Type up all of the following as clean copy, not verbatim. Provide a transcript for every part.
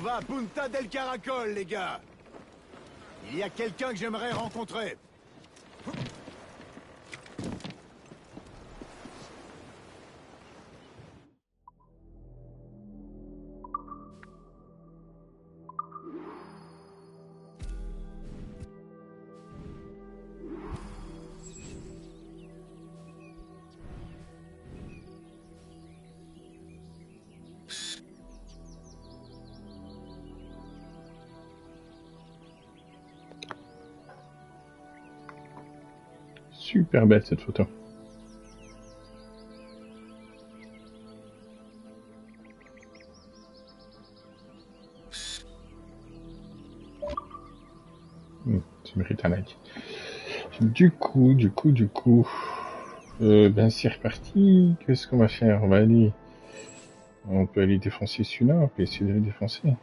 va à Punta del Caracol, les gars. Il y a quelqu'un que j'aimerais rencontrer. Super belle cette photo. Tu mérites un like. Du coup, ben c'est reparti. Qu'est-ce qu'on va faire? On va aller. On peut aller défoncer celui-là. On peut essayer de le défoncer.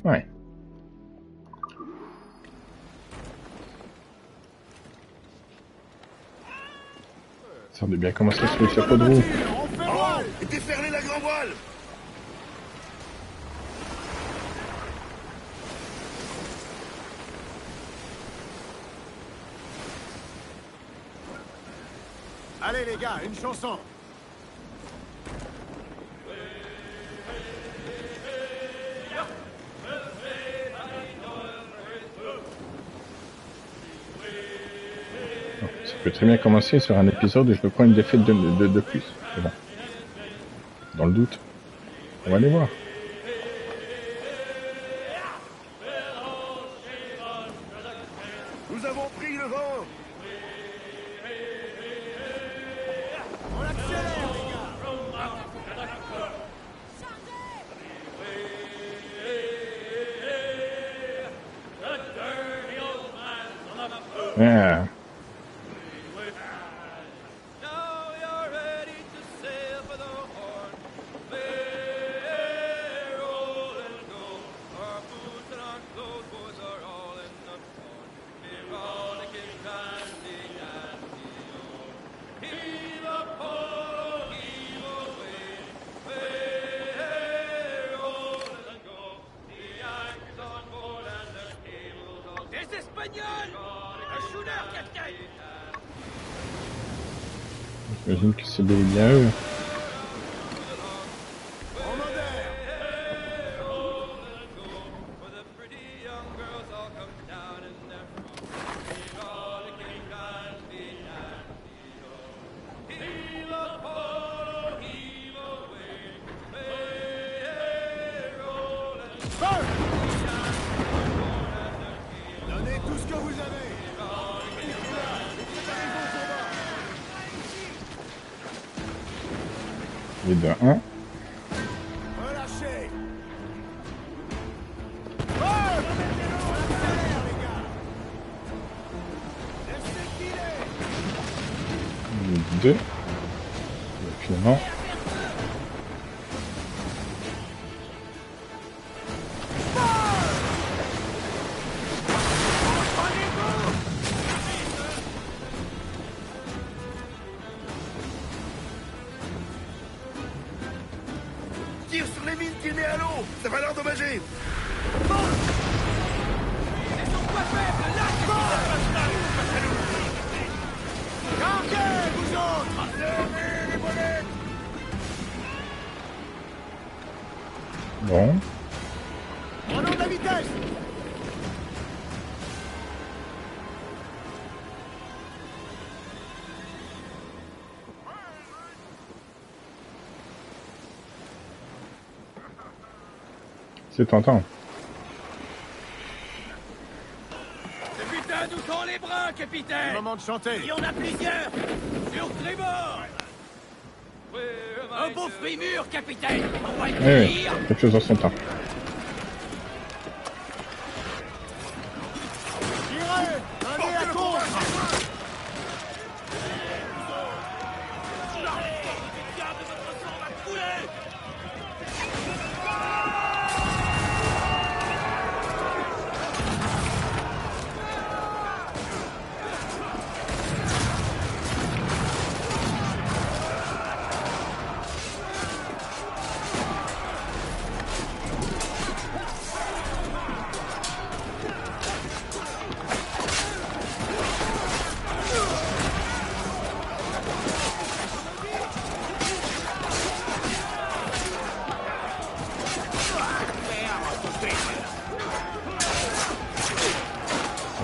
Ouais. Ça de bien commencer sur le chapeau de roue. Et déferler la grand voile. Allez les gars, une chanson. Ça peut très bien commencer sur un épisode où je me prends une défaite de plus. C'est bon. Dans le doute. On va aller voir. Nous avons pris le vent. On accélère, les gars. Ah. Des Espagnols! Un shooter, capitaine! J'imagine que c'est bel et bien eux. Donnez tout ce que vous avez. Et de 1. Relâchez. On accélère, les gars. Laissez filer. 2. Et finalement. Tire sur les mines qu'il met à l'eau. Ça va l'endommager. Ils sont pas faibles, là! Carguez, vous autres. Levez les molettes. Bon. Prenons de la vitesse. C'est tentant. Putain, nous tend les bras, capitaine! Moment de chanter. Il y en a plusieurs! Sur tribord! Un beau fruit mûr, capitaine! On va y Oui, cueillir! quelque chose dans son temps. Tirez. Donnez la contre.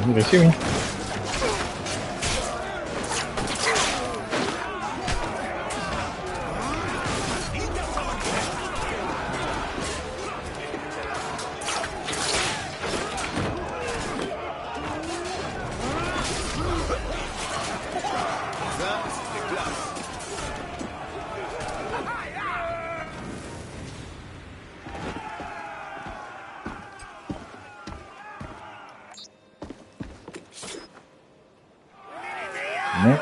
Venir ici, oui. Ça, c'était classe. Non,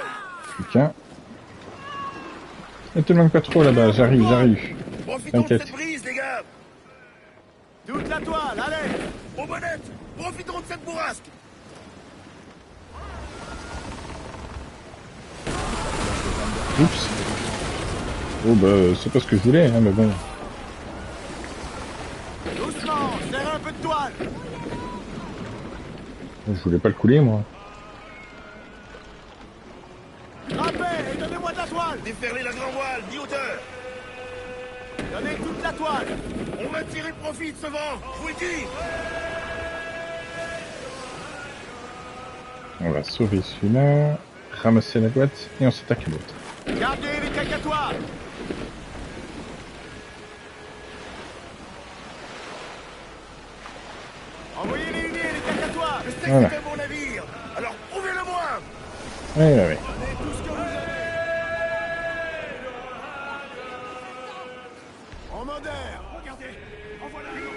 plus qu'un. Ne te manque pas trop là-bas, j'arrive. Profitons de T'inquiète. cette brise, les gars. Toute la toile, allez! Aux bonnettes, profitons de cette bourrasque. Oups. Oh bah, c'est pas ce que je voulais, hein, mais bon. Doucement, serrez un peu de toile! Je voulais pas le couler, moi. Rappel et donnez-moi de la toile! Déferlez la grand voile, 10 hauteur. Donnez toute la toile! On va tirer profit de ce vent, je vous le dis. On va sauver celui-là, ramasser la boîte, et on s'attaque à l'autre. Gardez les cacatoires! Envoyez les uniers, les cacatoires! Je sais que Voilà. c'est un bon navire, alors prouvez-le-moi. Ouais. Donnez tout ce que vous avez! En modère! Regardez! En voilà un autre!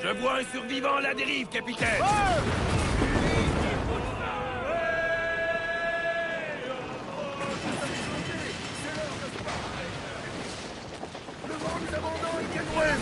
Je vois un survivant à la dérive, capitaine. Le vent nous abandonne, quel ouais,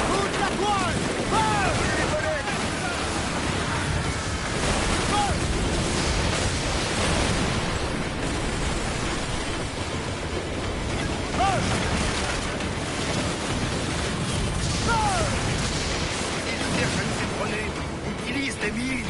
Toute la toile! Ils cherchent à nous épronner, utilisent des mines.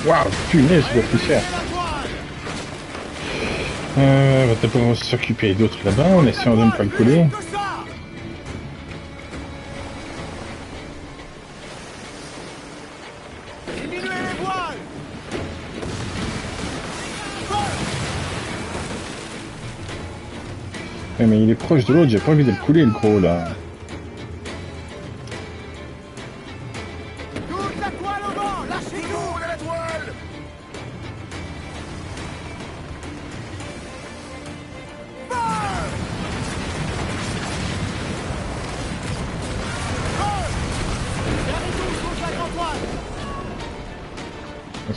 Waouh, punaise, je dois plus cher. On va d'abord s'occuper d'autres là-bas, en essayant de ne pas le couler. Que ça! Diminuez les voiles! Ouais, mais il est proche de l'autre, j'ai pas envie de le couler, le gros, là. Toute la toile au vent! Lâchez-nous! On a la toile.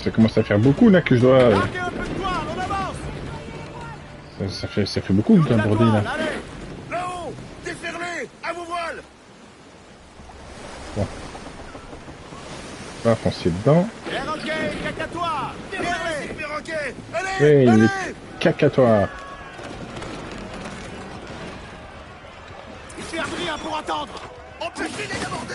Ça commence à faire beaucoup, là, que je dois... Gardez un peu de toile, on avance! Ça fait beaucoup Toute la d'aborder, toile, là. allez! Là-haut, déferlez, à vos voiles. On va foncer dedans. Perroquet, cacatoire! Déferlez, ces perroquets. Allez, Ouais, il allez. est cacatoire. Il perd rien pour attendre! Empêchez-les d'aborder.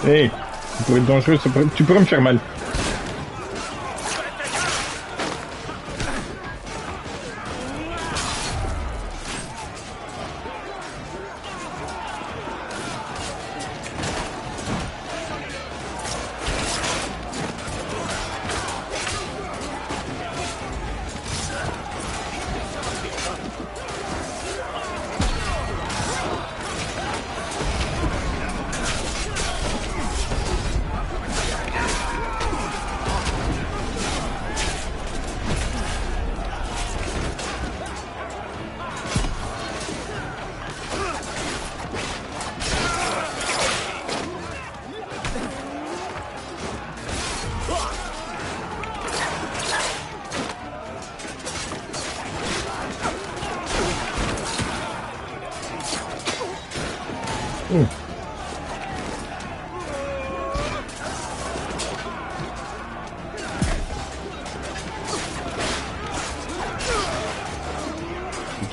Hey, ça pourrait être dangereux, tu pourrais me faire mal.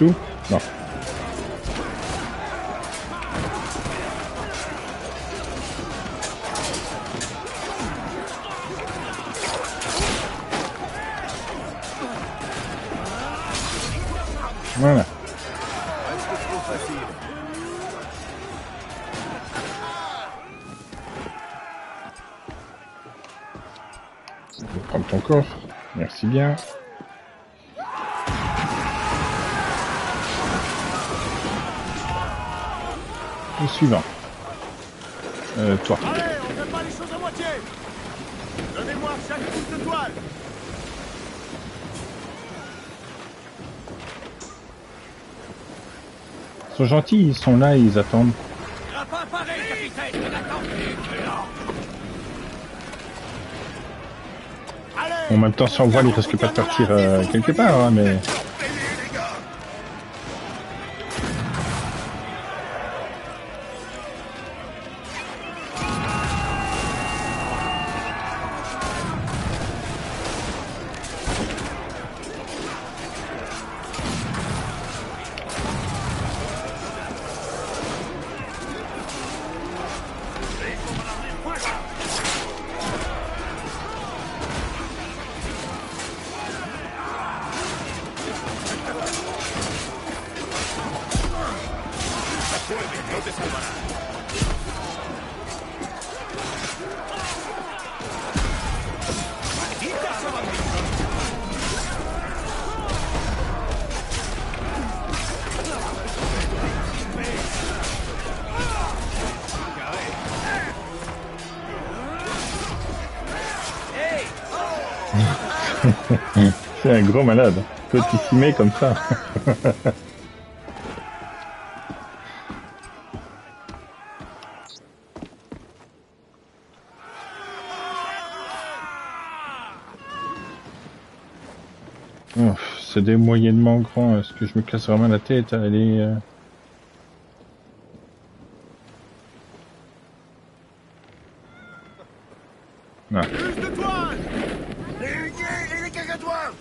tout? Non. Voilà. Presque trop facile. Je vais prendre ton coffre. Merci bien. Le suivant. Toi. Allez, on fait pas les choses à moitié. Donnez-moi chaque pouce de toile. Ils sont gentils, ils sont là, ils attendent. Pas pareil, capitaine. Attends, Allez. En même temps, si on voit, ils risquent pas de partir quelque part, hein, mais... C'est un gros malade. Petitissime comme ça. Oh, c'est des moyennement grands. Est-ce que je me casse vraiment la tête à aller... Non. Plus de toile. Les huniers et les cagatois.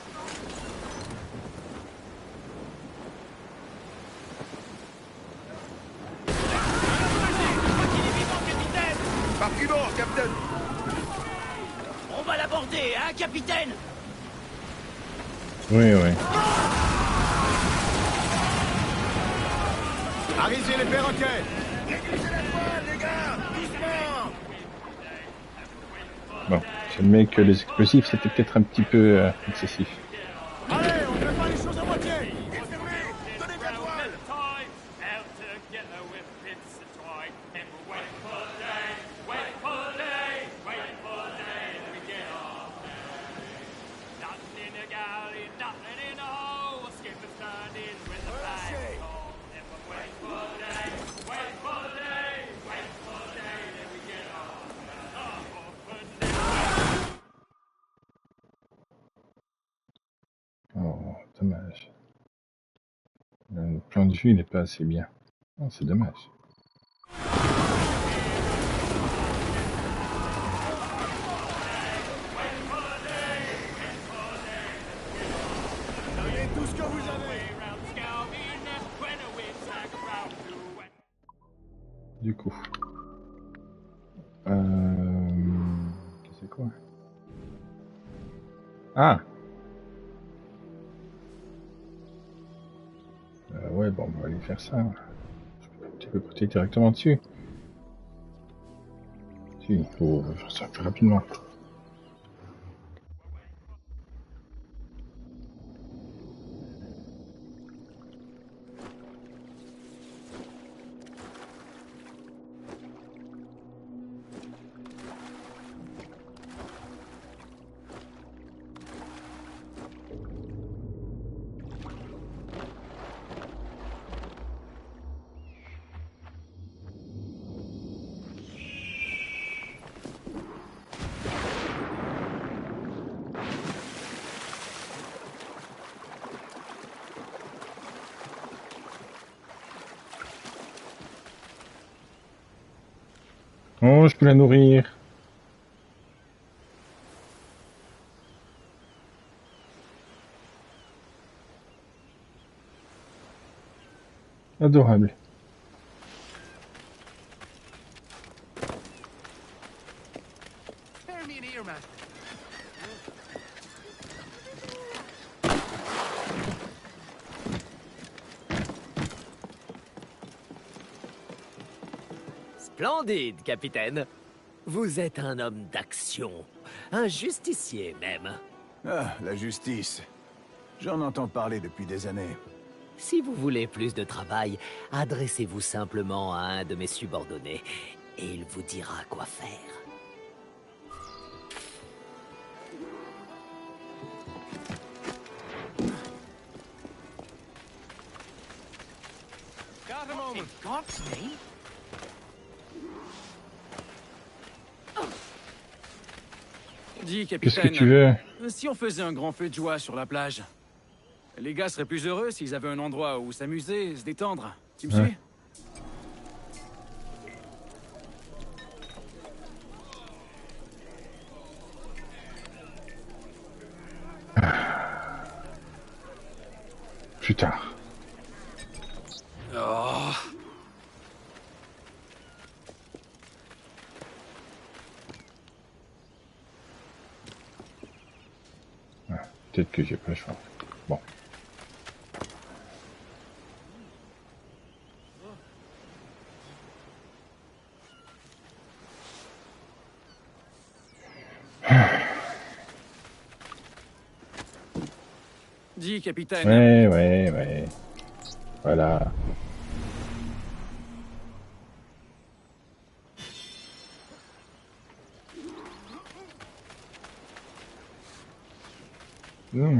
Par tribord, capitaine. on va l'aborder, hein, capitaine? Oui, oui. Arrisez les perroquets. Réduisez la toile, les gars. Doucement. Bon, j'admets que les explosifs, c'était peut-être un petit peu excessif. Allez, on fait pas les choses à moitié. Défermez. Donnez de la toile. Oh, dommage. Le plan de vue n'est pas assez bien. Oh, c'est dommage. Donnez tout ce que vous avez. Du coup. C'est quoi? Ah! Ouais, bon, on va aller faire ça. Tu peux porter directement dessus. Si, il faut faire ça plus rapidement. Oh, je peux la nourrir. Adorable. Spare me an ear, master. Splendide, capitaine. Vous êtes un homme d'action. Un justicier, même. Ah, la justice. J'en entends parler depuis des années. Si vous voulez plus de travail, adressez-vous simplement à un de mes subordonnés, et il vous dira quoi faire. Got a moment. Got me? Dis, Qu'est-ce que capitaine, tu veux? si on faisait un grand feu de joie sur la plage, les gars seraient plus heureux s'ils avaient un endroit où s'amuser, se détendre. Tu me Ouais. suis? Plus tard. Oh. Peut-être que j'ai pas le choix. Bon. Dis, capitaine, Ouais. Voilà. Hmm.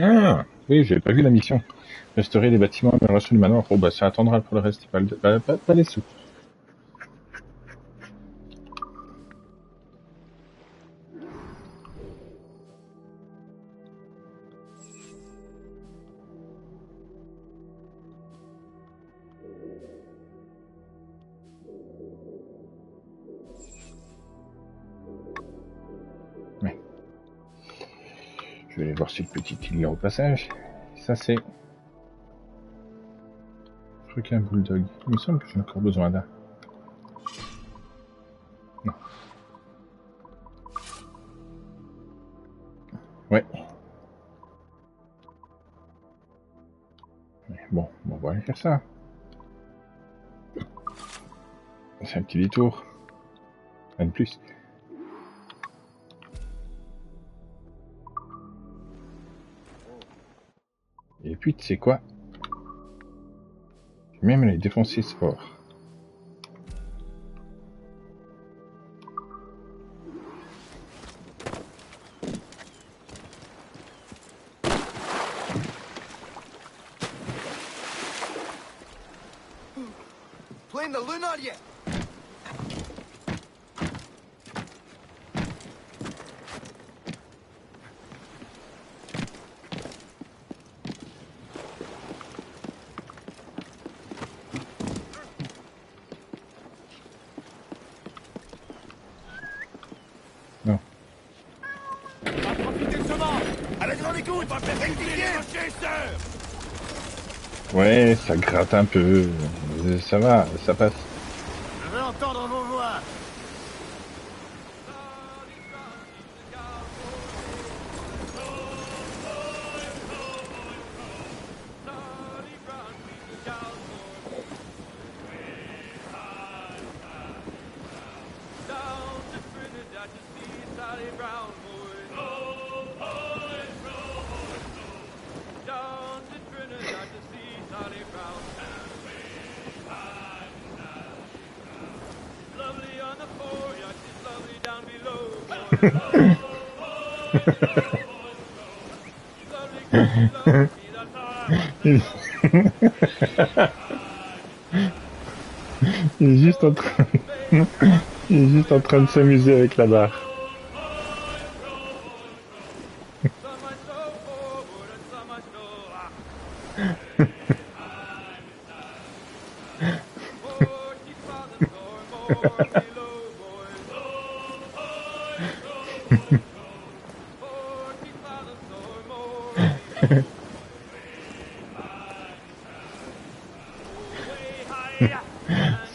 Ah, oui, j'avais pas vu la mission. Restaurer les bâtiments amélioration du manoir. Oh bah ça attendra pour le reste. Pas les sous. Ouais. Je vais aller voir si le petit il est au passage. Ça c'est... Requin bulldog. Il me semble que j'ai encore besoin d'un. Non. Ouais. Bon, on va aller faire ça. C'est un petit détour. Un de plus. Et puis, tu sais quoi? Même les défoncer ce fort. Playing the loon on yet? Non. On va profiter de ce mort. À la grande écoute, on va faire rectifier. Ouais, ça gratte un peu. Ça va, ça passe. Je veux entendre vos voix. Il est juste en train... Il est juste en train de s'amuser avec la barre.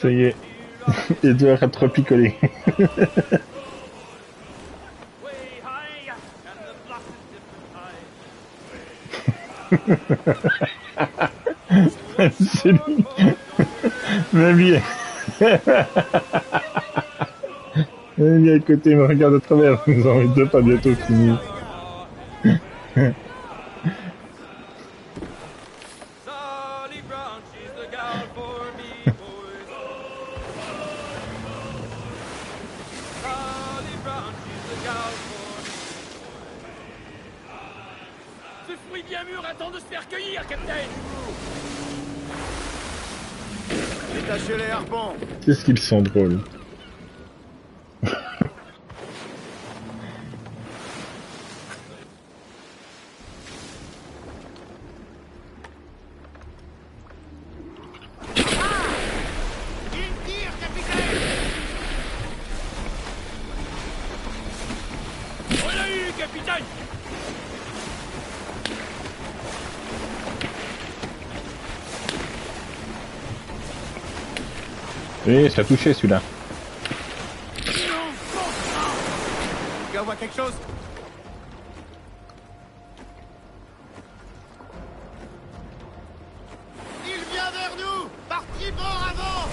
Ça y est. Edouard a trop picolé. C'est lui. Même lui. Même lui à côté, il me regarde à travers. Nous avons deux pas bientôt fini. Sally Brown, she's the gal for me, boys. Sally Brown, she's the gal for me. Ce fruit bien mûr attend de se faire cueillir, capitaine. Détachez les harpons. Qu'est-ce qu'ils sont drôles. Il tire, capitaine! On l'a eu, capitaine. Oui, ça a touché celui-là. Tu vois quelque chose? Il vient vers nous! Par tribord avant!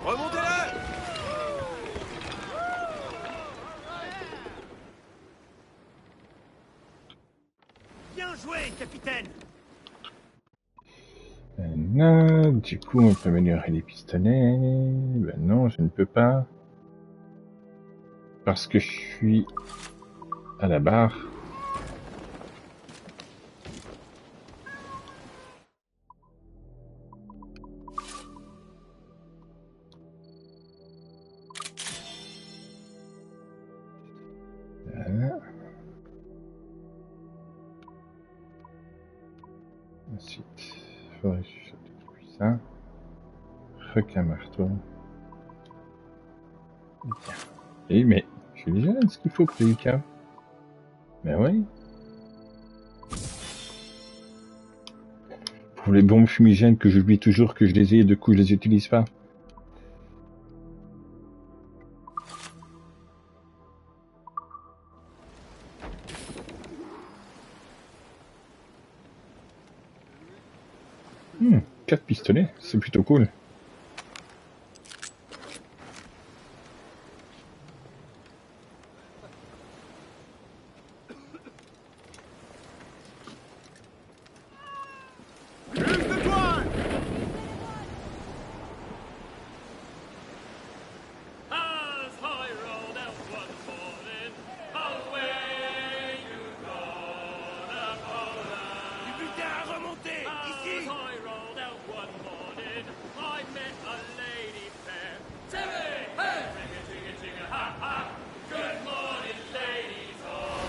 Remontez-le! Bien joué, capitaine! Là, du coup, on peut améliorer les pistolets. Ben non, je ne peux pas. Parce que je suis à la barre. Voilà. Ensuite, il faudrait que je saute depuis ça. Requin marteau. Et mais, je suis déjà ce qu'il faut pour les cas. Ben oui. Pour les bombes fumigènes que j'oublie toujours que je les ai et du coup je les utilise pas. Hmm, 4 pistolets, c'est plutôt cool. Plus de toi! As I rolled out one morning, away you gonna Poland. Du butin à remonter! As Ici! I rolled out one morning, I met a lady fair. Timmy, hey! Ching ching ching ha ha. Good morning, ladies all.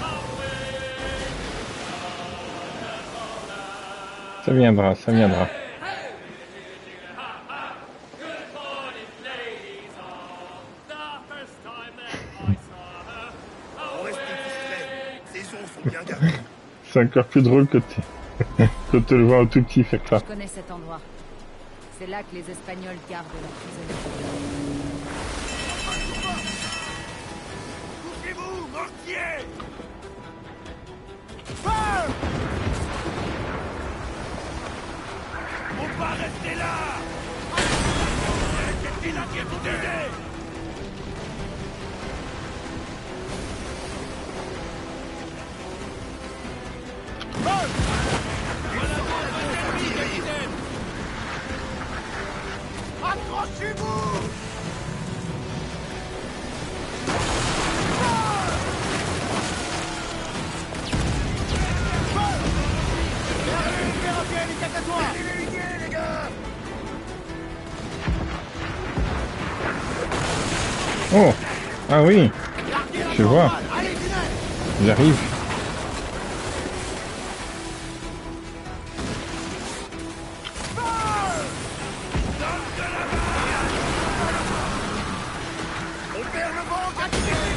Away you gonna Poland. Ça viendra, ça viendra. Good morning, ladies all. The first time that I saw her. On reste Away. discret. Ces os sont bien gardés. C'est encore plus drôle que quand tu le vois au tout petit, fait que ça. Je connais cet endroit. C'est là que les Espagnols gardent leurs prisonniers. Couchez-vous, mortier! Feu! On va rester là! C'est là qui est pour t'aider! Accrochez-vous! Oh! Ah oui! Je vois. Allez, Pinel! J'arrive. On perd le vent, capitaine!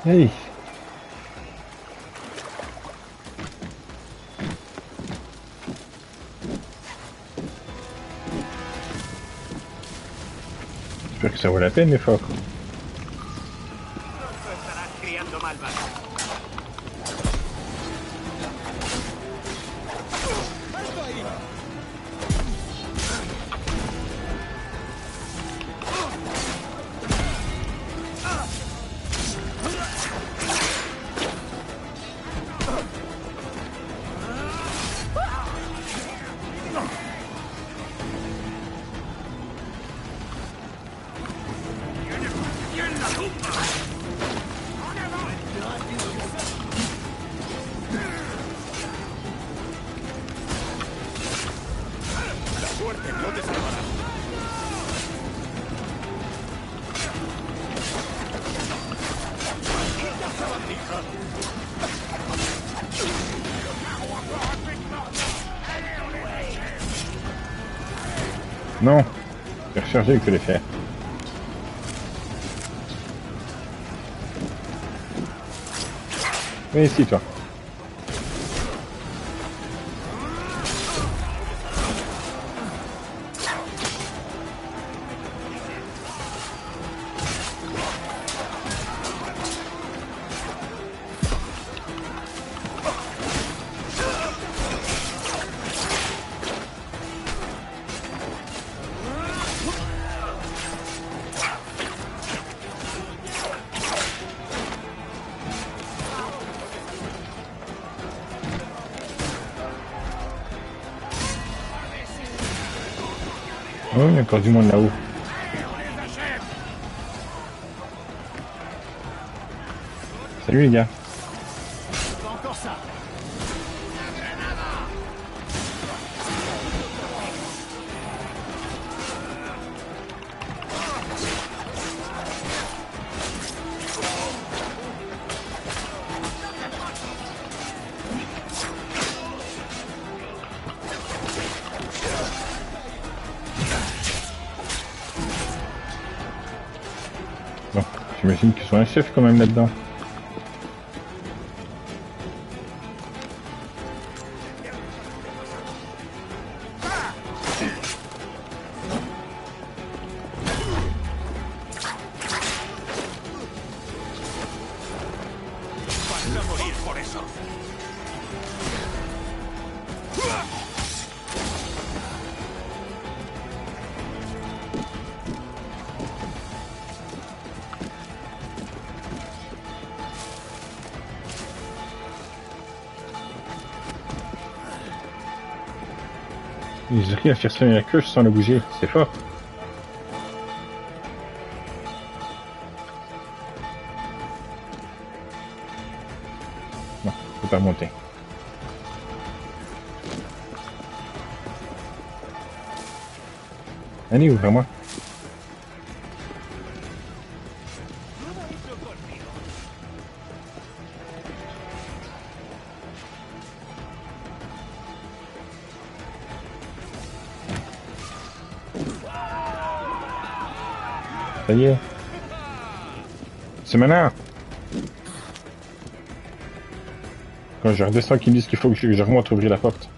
Hey. J'espère que ça vaut la peine l'effort. Non, c'est rechargé que je vais faire. Viens ici, toi. Oh, il y a encore du monde là-haut. Salut les gars. Pas encore ça. Bon, j'imagine qu'ils sont un chef quand même là-dedans. Ils arrivent à faire sonner la cloche sans la bouger, c'est fort. Non, je peux pas monter. Allez, ouvre-moi. Ça y est. C'est maintenant. Quand je redescends, qu'ils me disent qu'il faut que je remonte ouvrir la porte.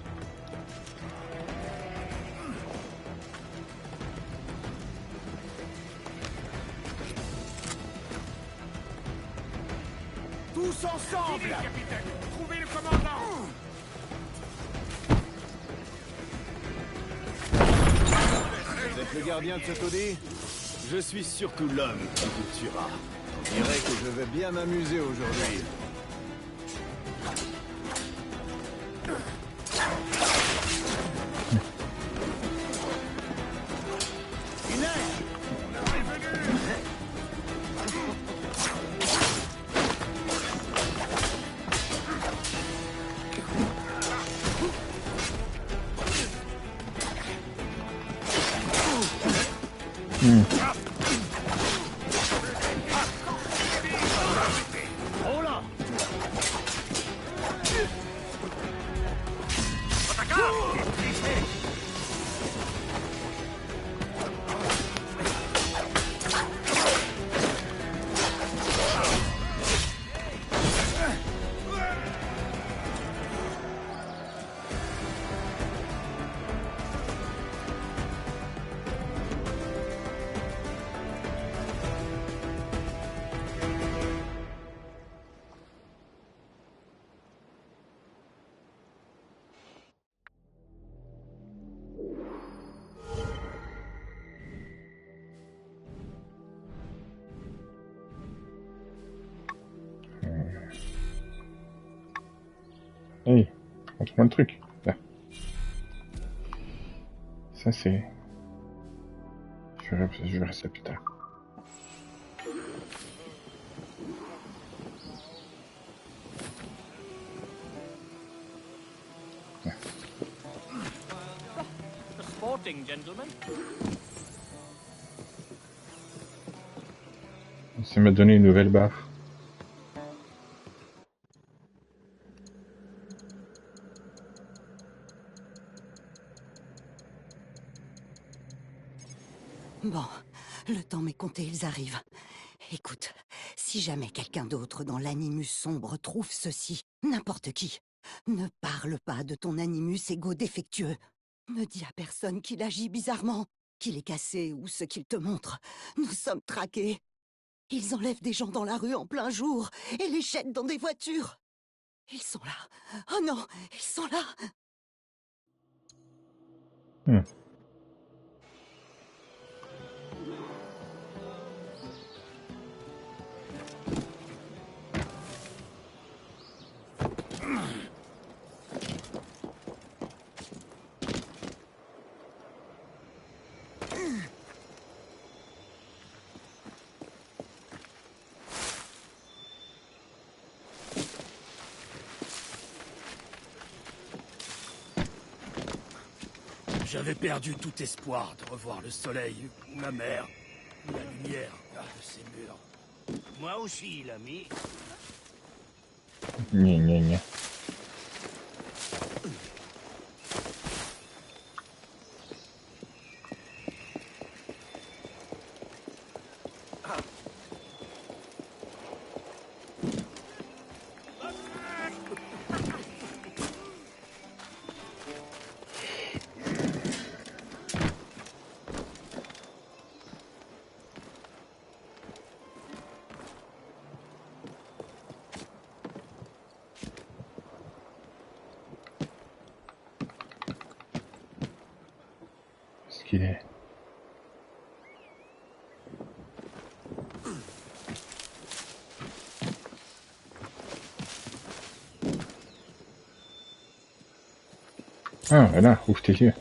Tous ensemble. Capitaine, trouvez le commandant. Vous êtes le gardien de ce taudis? Je suis surtout l'homme qui vous tuera. Je dirais que je vais bien m'amuser aujourd'hui. Hey, montre-moi le truc. Là. Ça c'est... Je verrai ça plus tard. The sporting gentleman. Ça m'a donné une nouvelle barre. Bon, le temps m'est compté, ils arrivent. Écoute, si jamais quelqu'un d'autre dans l'animus sombre trouve ceci, n'importe qui, ne parle pas de ton animus égo défectueux. Ne dis à personne qu'il agit bizarrement, qu'il est cassé ou ce qu'il te montre. Nous sommes traqués. Ils enlèvent des gens dans la rue en plein jour et les jettent dans des voitures. Ils sont là. Oh non, ils sont là. J'avais perdu tout espoir de revoir le soleil, ou la mer, ou la lumière de ces murs. Moi aussi, l'ami. Gna gna gna. Ce qu'il est. Ah, voilà, ouvre tes yeux.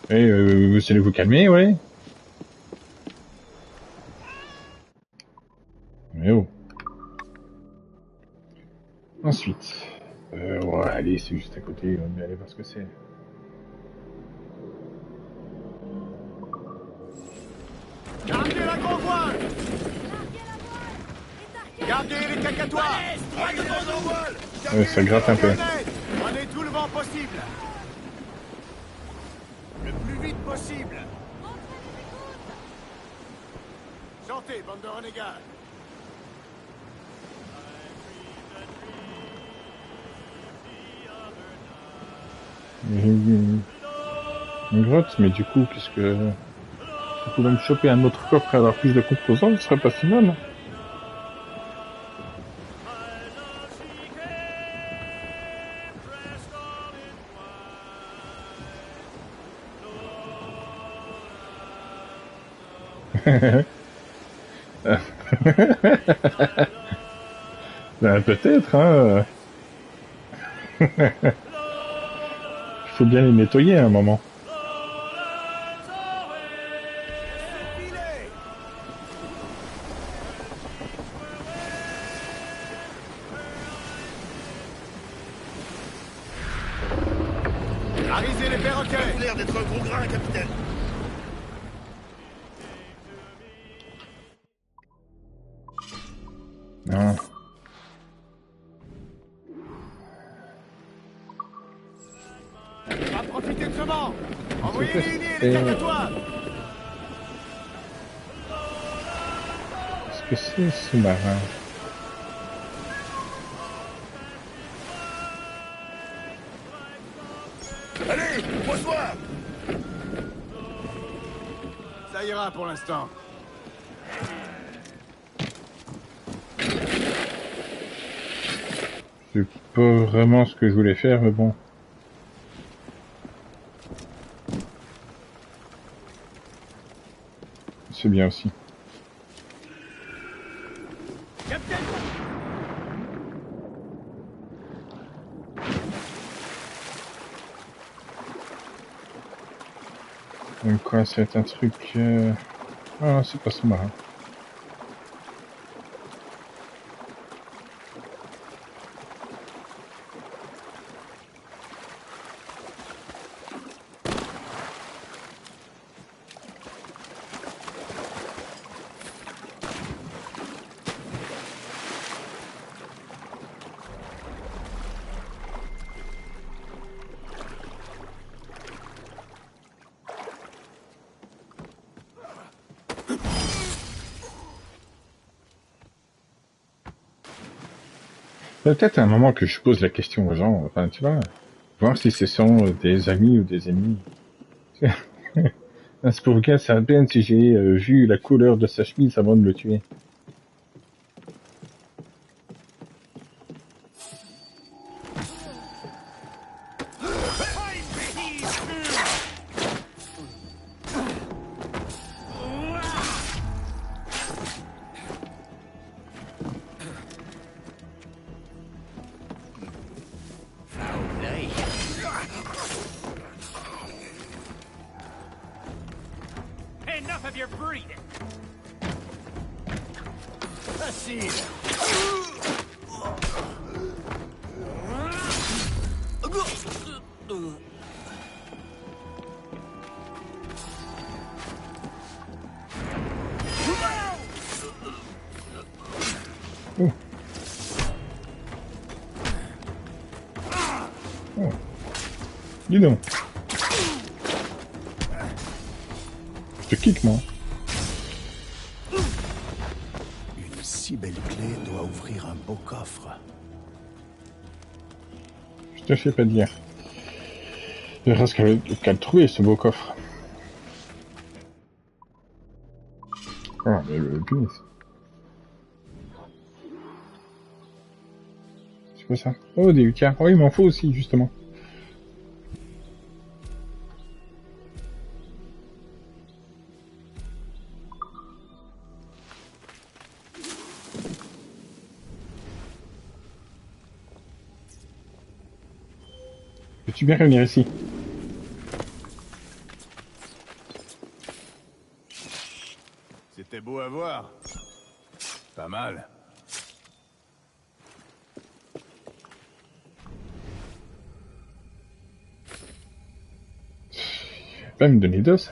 Vous allez vous calmer, ouais. Mais oh. Ensuite. Ouais, allez, c'est juste à côté, on va aller voir ce que c'est. Gardez la grand voile! Gardez les cacatoires! Ça gratte un peu. Prenez tout le vent possible! Le plus vite possible! Chantez, bande de renégats! Une grotte, mais du coup, qu'est-ce que... Si vous pouvez me choper un autre coffre et avoir plus de composants, ce serait pas si mal. Ben, peut-être, hein. Il faut bien les nettoyer à un moment. Arisez les perroquets! Ça a l'air d'être un gros grain, capitaine. Non. Va profiter de ce vent! Envoyez que les lignes et c'est- les cacatoires! Qu'est-ce que c'est, sous-marin? Allez, pose-toi. Ça ira pour l'instant. C'est pas vraiment ce que je voulais faire, mais bon. c'est bien aussi. Donc quoi, ça va être un truc... Ah, c'est pas ça marrant. Peut-être à un moment que je pose la question aux gens, enfin tu vois, voir si ce sont des amis ou des ennemis. Ce pauvre gars, c'est à peine si j'ai vu la couleur de sa chemise avant de le tuer. Enough of your breathing. Oh. Oh. Dis donc. Je te kick, moi. Une si belle clé doit ouvrir un beau coffre. Je te fais pas dire. Il reste qu'à le trouver, ce beau coffre. Oh, mais le punaise. C'est quoi ça? Oh, des UK. Oh, il m'en faut aussi, justement. Peux-tu bien revenir ici? C'était beau à voir. Pas mal. Pas me donner d'os.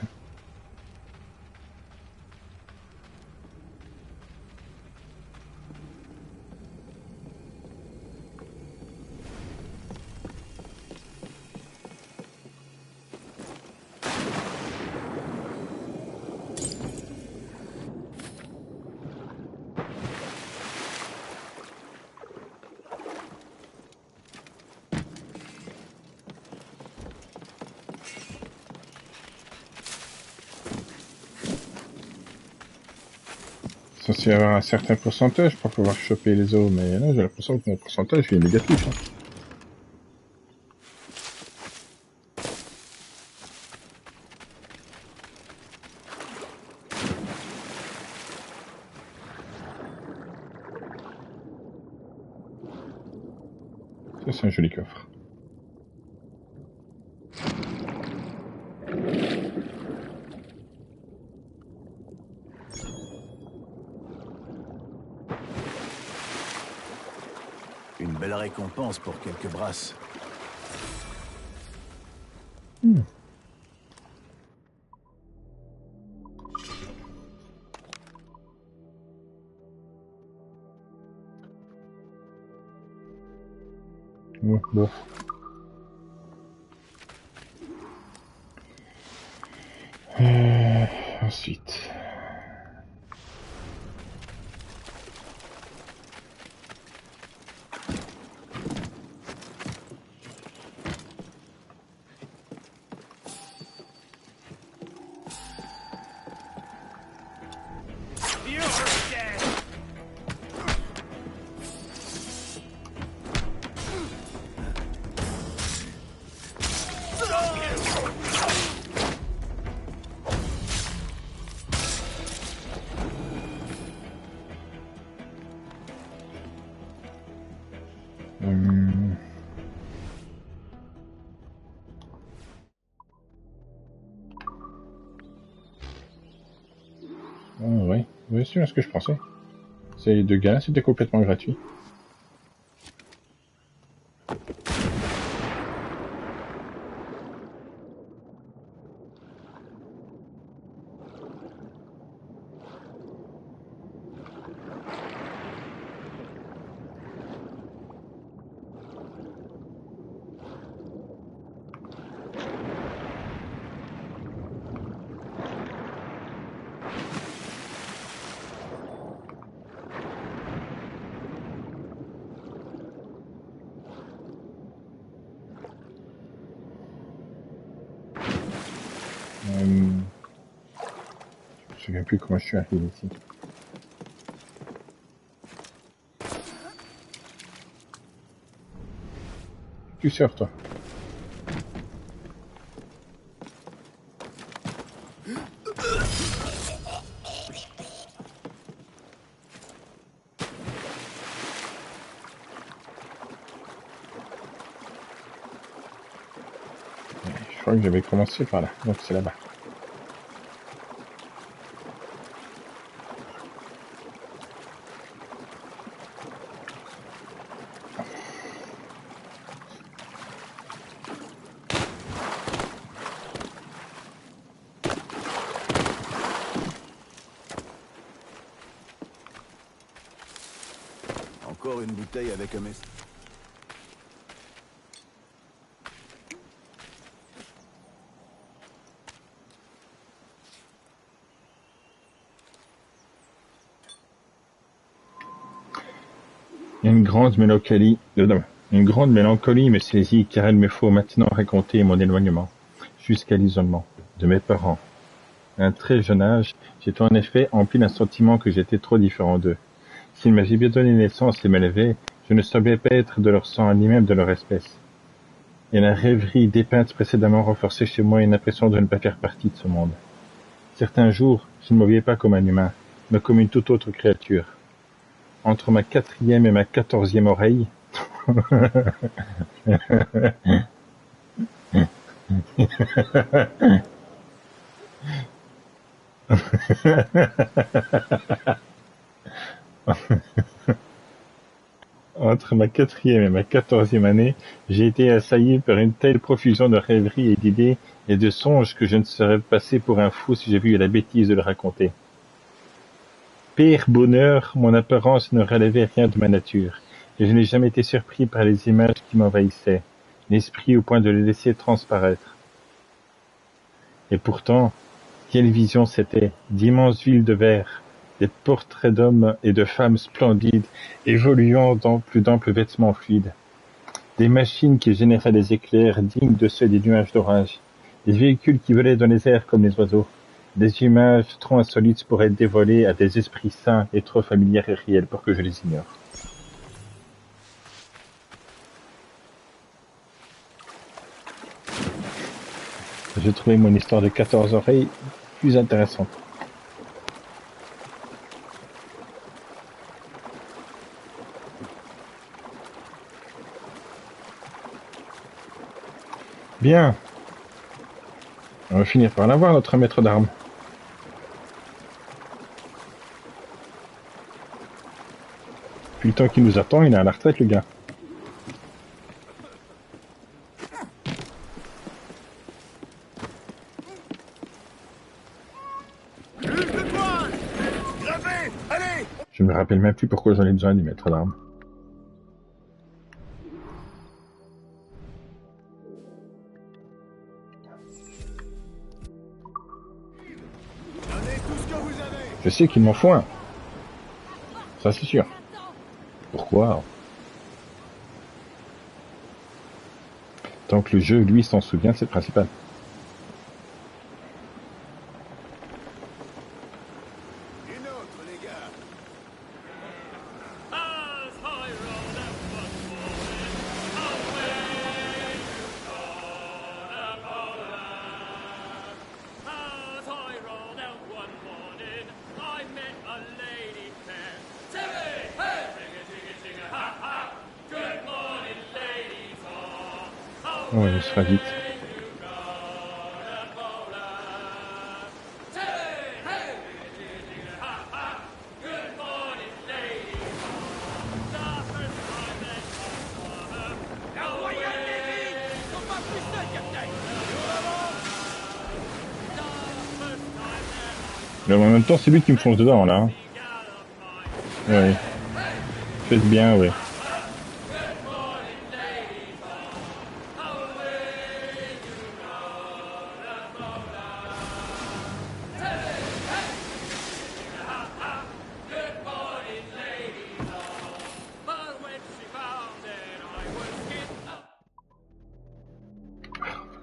Censé avoir un certain pourcentage pour pouvoir choper les os, mais là j'ai l'impression que mon pourcentage est négatif. Hein. Ça c'est un joli coffre. Une belle récompense pour quelques brasses. Bon. Ensuite. Oui, c'est bien ce que je pensais. Ces deux gars-là, c'était complètement gratuit. Je me souviens plus comment je suis arrivé ici. Tu sors, toi. Je crois que j'avais commencé par là, donc c'est là-bas. Encore une bouteille avec un mess. Une grande mélancolie me saisit car il me faut maintenant raconter mon éloignement, jusqu'à l'isolement, de mes parents. À un très jeune âge, j'étais en effet empli d'un sentiment que j'étais trop différent d'eux. S'ils m'avaient bien donné naissance et m'élevé, je ne semblais pas être de leur sang ni même de leur espèce. Et la rêverie dépeinte précédemment renforçait chez moi une impression de ne pas faire partie de ce monde. Certains jours, je ne me voyais pas comme un humain, mais comme une toute autre créature. Entre ma 4e et ma 14e oreille, entre ma 4e et ma 14e année, j'ai été assailli par une telle profusion de rêveries et d'idées et de songes que je ne serais passé pour un fou si j'avais eu la bêtise de le raconter. Pire bonheur, mon apparence ne relevait rien de ma nature, et je n'ai jamais été surpris par les images qui m'envahissaient, l'esprit au point de les laisser transparaître. Et pourtant, quelle vision c'était, d'immenses villes de verre, des portraits d'hommes et de femmes splendides, évoluant dans plus d'amples vêtements fluides, des machines qui généraient des éclairs dignes de ceux des nuages d'orage, des véhicules qui volaient dans les airs comme les oiseaux, des images trop insolites pour être dévoilées à des esprits sains et trop familières et réels pour que je les ignore. J'ai trouvé mon histoire de 14 oreilles plus intéressante. Bien. On va finir par l'avoir, notre maître d'armes. Puis le temps qu'il nous attend, il est à la retraite, le gars. Je me rappelle même plus pourquoi j'en ai besoin du maître d'armes. Je sais qu'il m'en faut un. Ça, c'est sûr. Pourquoi? Tant que le jeu, lui, s'en souvient, c'est le principal. Ouais, il sera vite. Mais en même temps, c'est lui qui me fonce dedans, là. Hein. Ouais. Faites bien, ouais.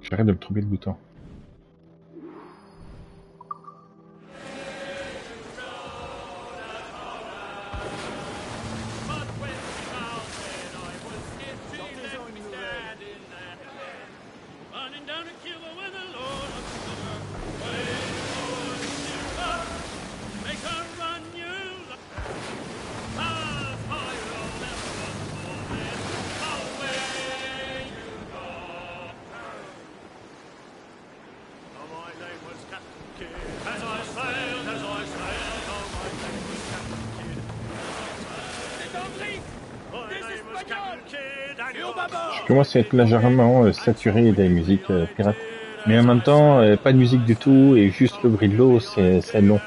J'arrête de me trouver le bouton. Je commence à être légèrement saturé des musiques pirates. Mais en même temps, pas de musique du tout et juste le bruit de l'eau, c'est long.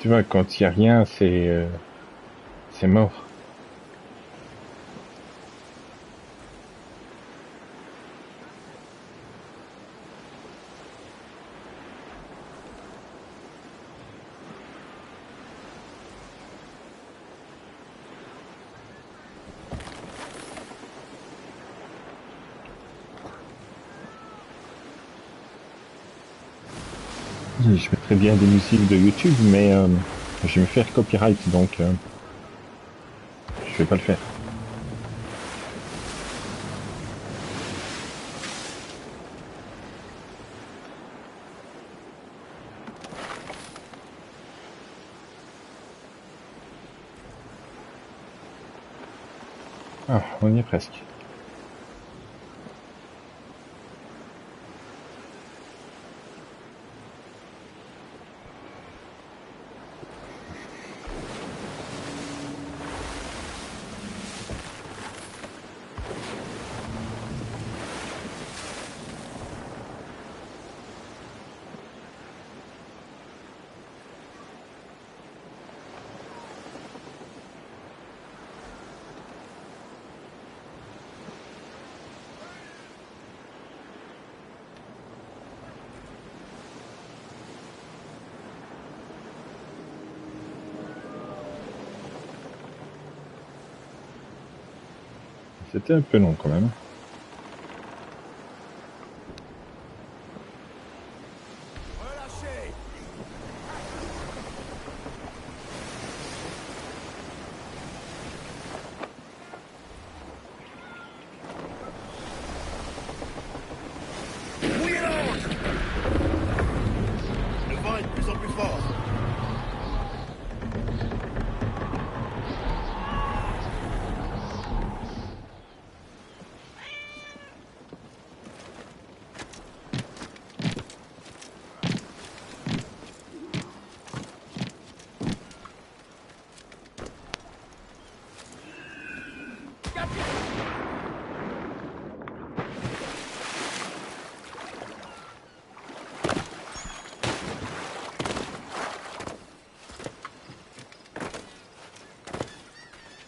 Tu vois, quand il n'y a rien, c'est mort. Je mettrais bien des musiques de YouTube, mais je vais me faire copyright, donc je vais pas le faire. Ah, on y est presque. C'était un peu long quand même. Le vent est de plus en plus fort.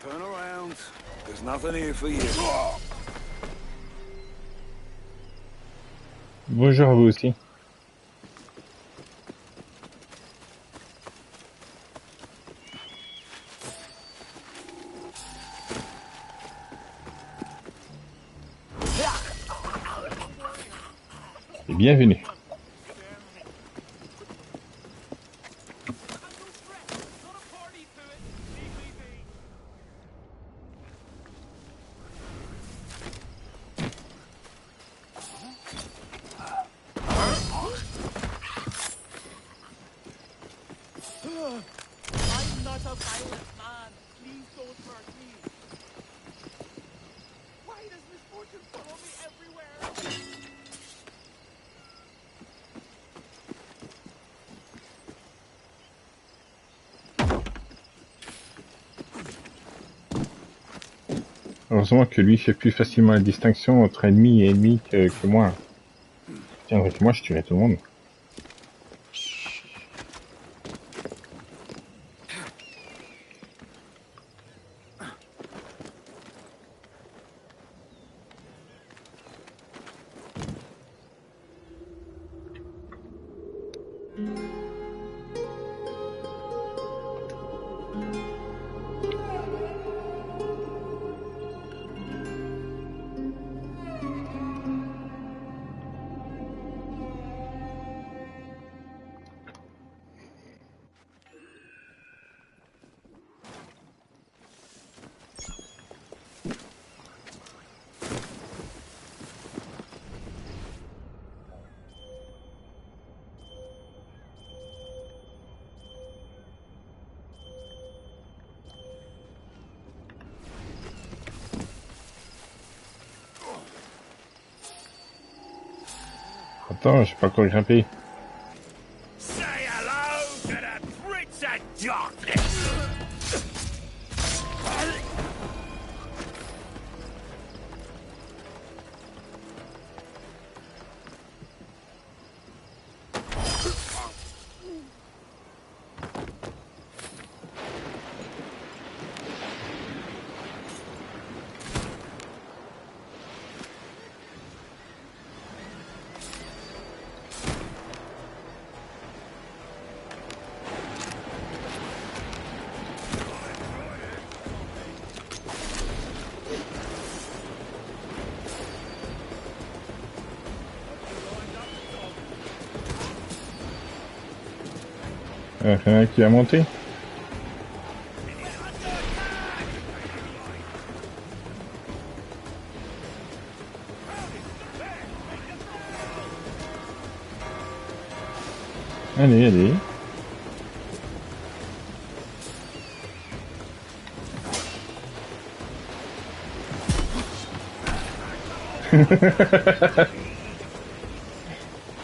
Turn around. There's nothing here for you. Bonjour à vous aussi. Et bienvenue. I'm not a violent man. Please don't hurt me. Why does misfortune follow me everywhere? Heureusement que lui fait plus facilement la distinction entre ennemi et ennemi que moi. Tiens, avec moi, je tuerais tout le monde. Attends, j'ai pas encore grimpé. Say hello to the Prince of Darkness! Rien qui a monté. Allez, allez.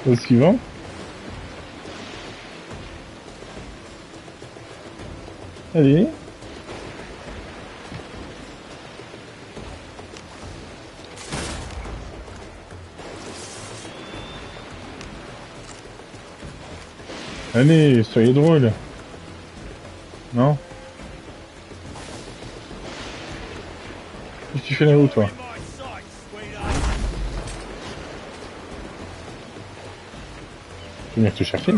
Au suivant. Allez. Allez, soyez drôle. Non? Qu'est-ce que tu fais là-haut, toi? Tu viens te chercher?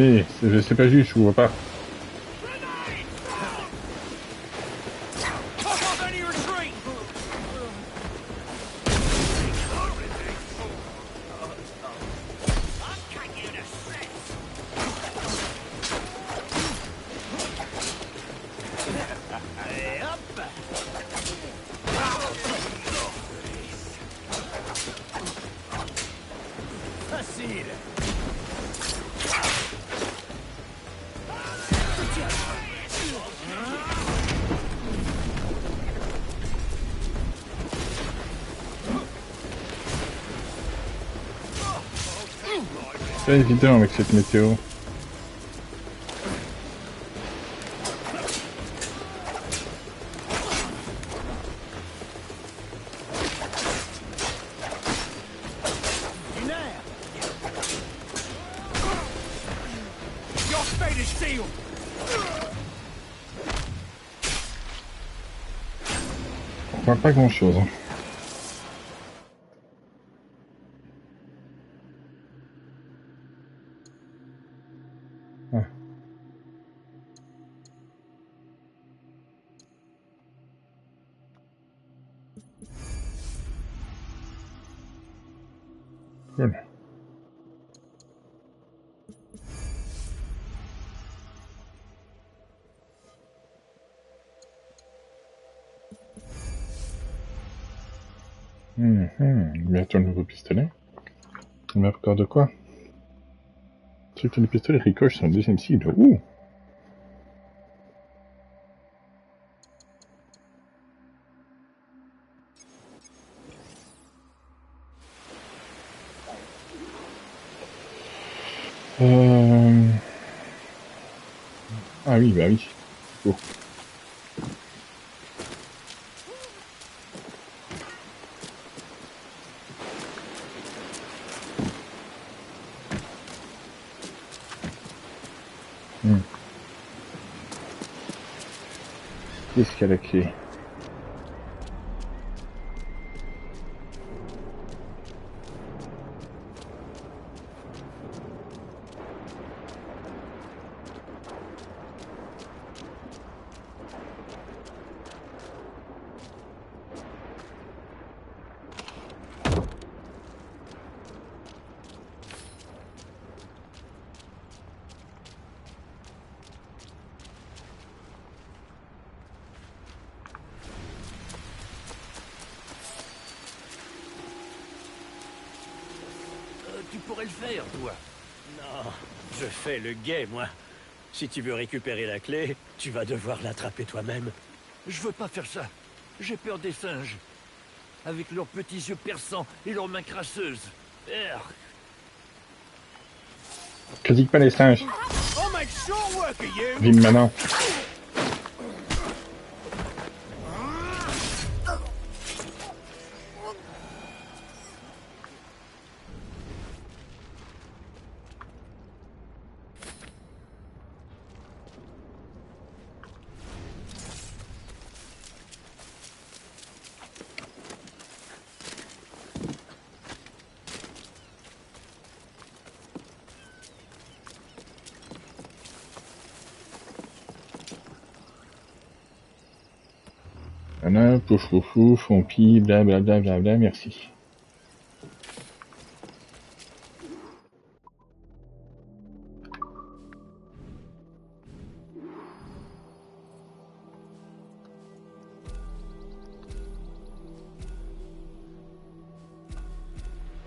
Eh, c'est pas juste, je vous vois pas. C'est pas évident avec cette météo. On voit pas grand-chose. Ah. Bien. Bientôt un nouveau pistolet. Mais encore de quoi? C'est que le pistolet ricoche sur un deuxième cible. Ouh! Ah oui, bah oui. Oh. Qu'est-ce qu'il y a la clé? Tu pourrais le faire, toi. Non, je fais le guet, moi. Si tu veux récupérer la clé, tu vas devoir l'attraper toi-même. Je veux pas faire ça. J'ai peur des singes. Avec leurs petits yeux perçants et leurs mains crasseuses. Err. Critique pas les singes. I'll make short work of you. Vime maintenant. Voilà, pouf pouf pouf, fompi, blablabla, bla, merci.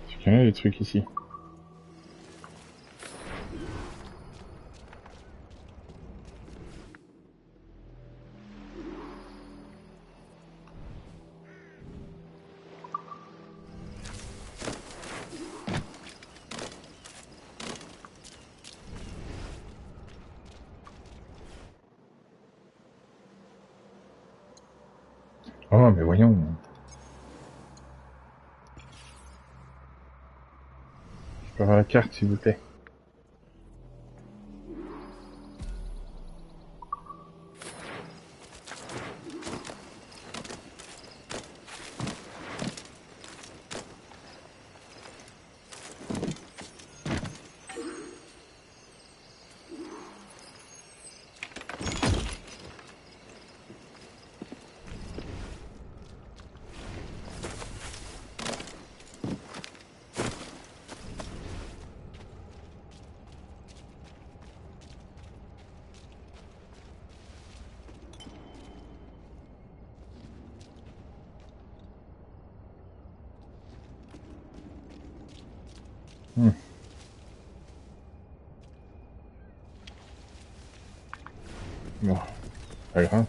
C'est quand même des trucs ici. Oh, mais voyons. Je peux avoir la carte, s'il vous plaît. Bon, pas grave.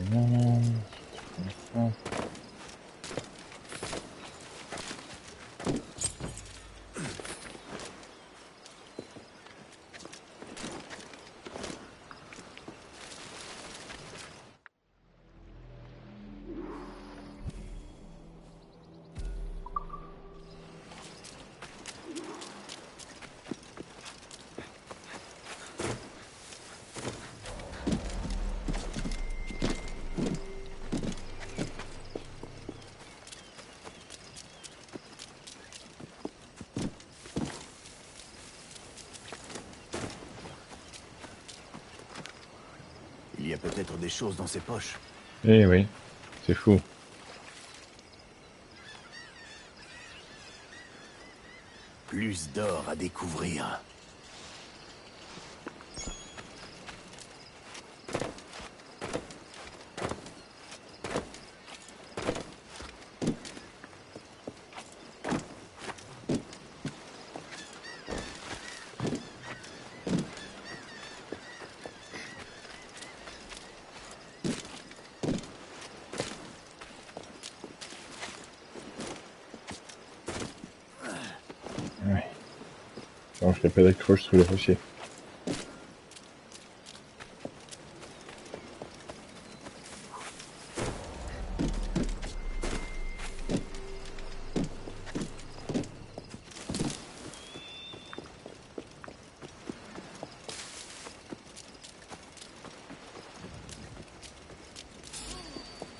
Non. Il y a peut-être des choses dans ses poches. Eh oui, c'est fou. Plus d'or à découvrir. Ouais. Non, je l'ai pas d'accroche sous le rocher.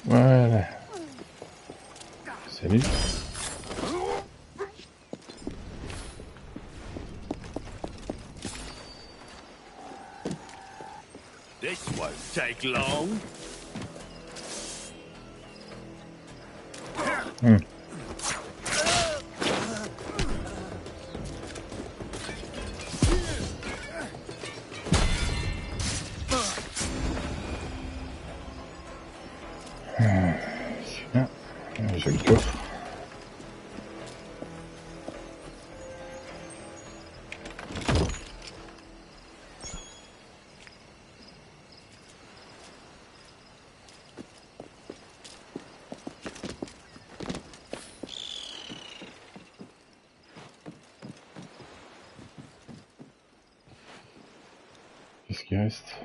Voilà. Salut. This won't take long. Tiens, j'ai le coffre. Qu'est-ce qui reste?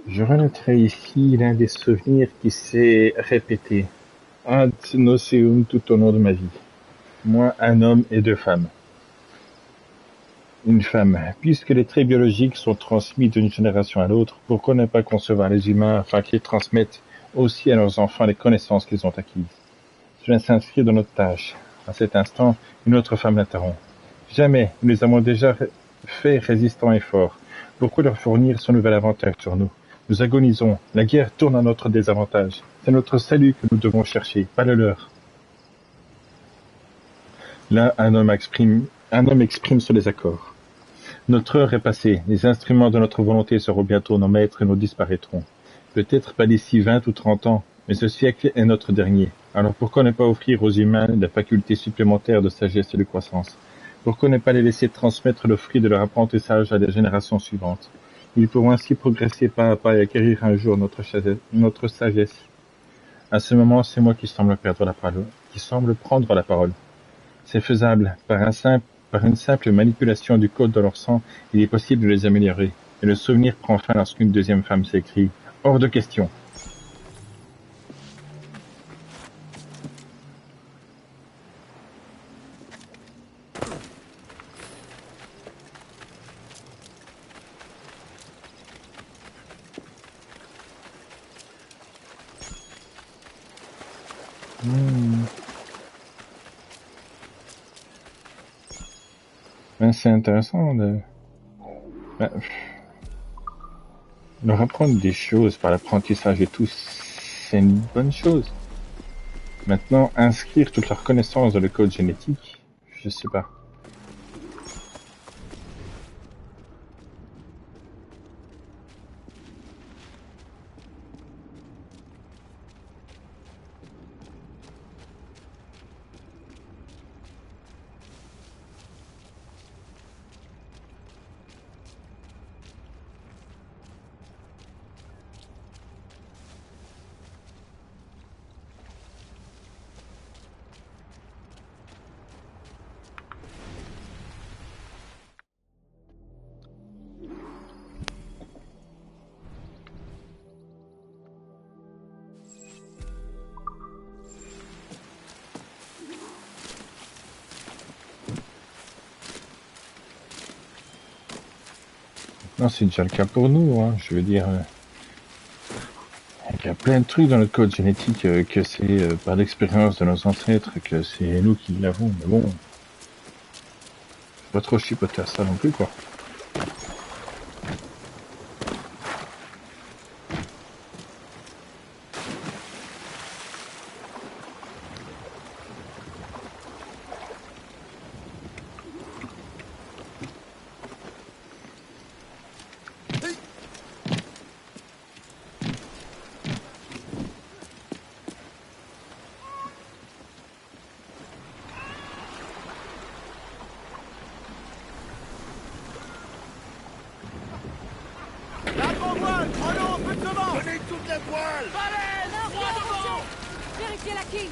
Je relaterai ici l'un des souvenirs qui s'est répété ad nauseam tout au long de ma vie. Moi, un homme et deux femmes. Une femme. Puisque les traits biologiques sont transmis d'une génération à l'autre, pourquoi ne pas concevoir les humains afin qu'ils transmettent aussi à leurs enfants les connaissances qu'ils ont acquises? Cela s'inscrit dans notre tâche. À cet instant, une autre femme l'interrompt. Jamais, nous les avons déjà faits résistants et forts. Pourquoi leur fournir ce nouvel avantage sur nous? Nous agonisons. La guerre tourne à notre désavantage. C'est notre salut que nous devons chercher, pas le leur. Là, un homme exprime ce désaccord. Notre heure est passée. Les instruments de notre volonté seront bientôt nos maîtres et nous disparaîtrons. Peut-être pas d'ici 20 ou 30 ans, mais ce siècle est notre dernier. Alors pourquoi ne pas offrir aux humains la faculté supplémentaire de sagesse et de croissance? Pourquoi ne pas les laisser transmettre le fruit de leur apprentissage à des générations suivantes? Ils pourront ainsi progresser pas à pas et acquérir un jour notre sagesse. À ce moment, c'est moi qui semble prendre la parole. C'est faisable. Par une simple manipulation du code de leur sang, il est possible de les améliorer. Et le souvenir prend fin lorsqu'une deuxième femme s'écrie « Hors de question !» Ben, c'est intéressant de leur apprendre des choses par l'apprentissage et tout, c'est une bonne chose. Maintenant, inscrire toute leur connaissance dans le code génétique, je sais pas. Non, c'est déjà le cas pour nous, hein. Je veux dire, il y a plein de trucs dans le code génétique que c'est par l'expérience de nos ancêtres que c'est nous qui l'avons. Mais bon, faut pas trop chipoter à ça non plus, quoi. La grand-voile! Oh non, peu de vent! Prenez toute la voile! Non, fais attention. Vérifiez la quille.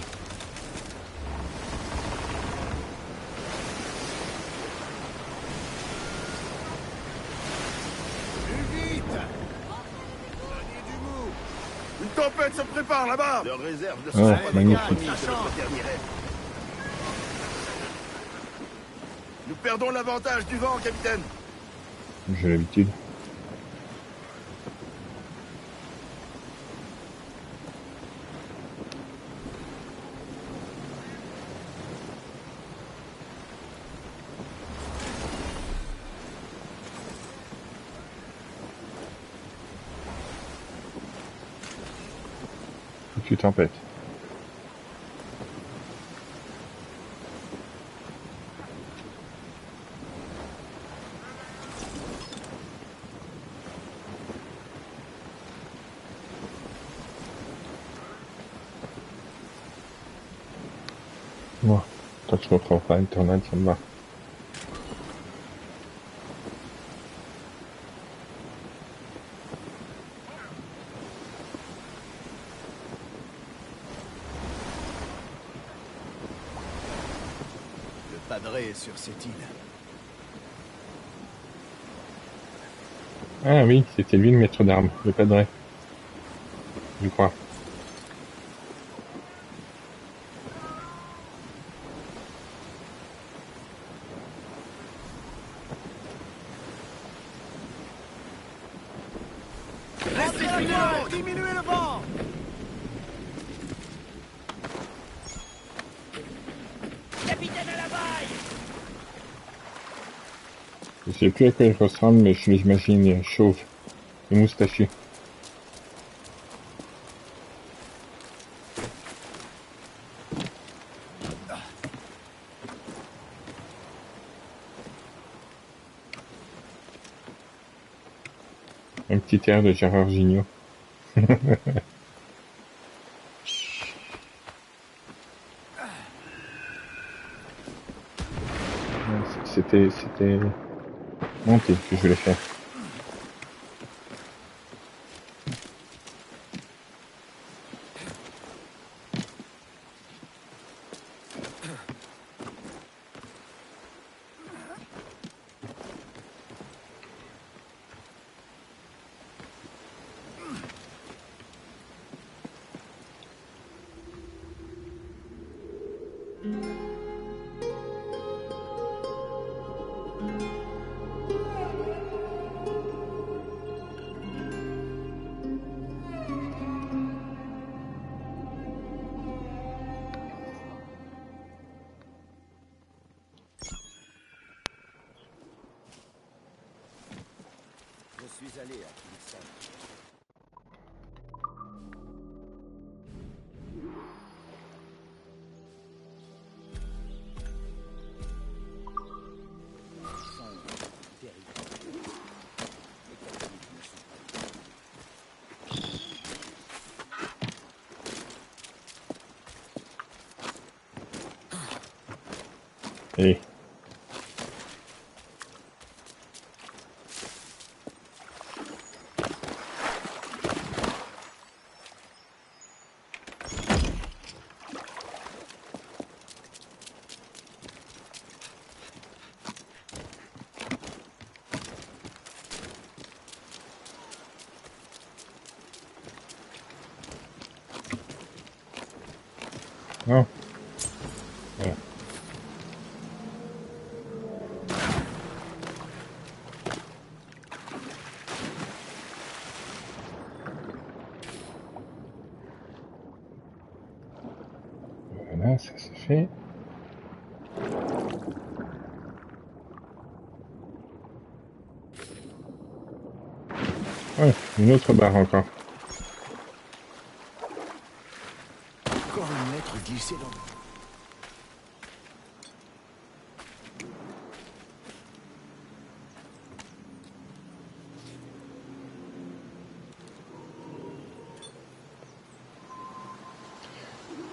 Plus vite! Donnez du mou! Une tempête se prépare là-bas! Leur réserve de Ouais, soins magnifique. de notre dernier rêve. Nous perdons l'avantage du vent, capitaine! J'ai l'habitude. Foutue tempête. Moi, tant que je ne reprends pas une tornade, ça me va. Le padré est sur cette île. Ah oui, c'était lui le maître d'armes, le padré. Je crois. Diminuez le vent! Capitaine à la baille! Je sais plus à quoi il ressemble, mais je l'imagine chauve et moustachu. Un petit air de Gérard Gignot. C'était monter que je voulais faire. Je suis allé à Kingston. Allez. Non. Voilà. Voilà, ça c'est fait. Ouais, une autre barre encore. Encore une lettre glissée dans...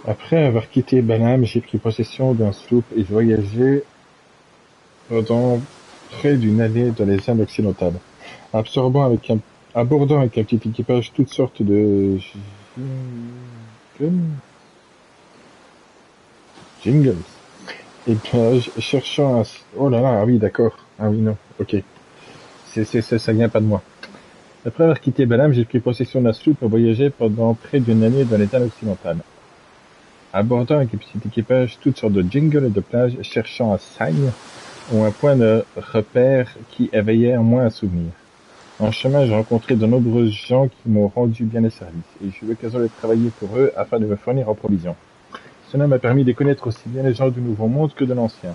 Après avoir quitté Banham, j'ai pris possession d'un sloop et voyagé pendant près d'une année dans les Indes occidentales, abordant avec un petit équipage toutes sortes de jingles et plages, cherchant un... Oh là là, ah oui, d'accord. Ah oui, non, ok. Ça vient pas de moi. Après avoir quitté Banham, j'ai pris possession d'un sloop et voyagé pendant près d'une année dans les Indes occidentales, abordant avec un petit équipage toutes sortes de jingles et de plages, cherchant un signe ou un point de repère qui éveillait en moi un souvenir. En chemin, j'ai rencontré de nombreux gens qui m'ont rendu bien des services, et j'ai eu l'occasion de travailler pour eux afin de me fournir en provisions. Cela m'a permis de connaître aussi bien les gens du Nouveau Monde que de l'Ancien,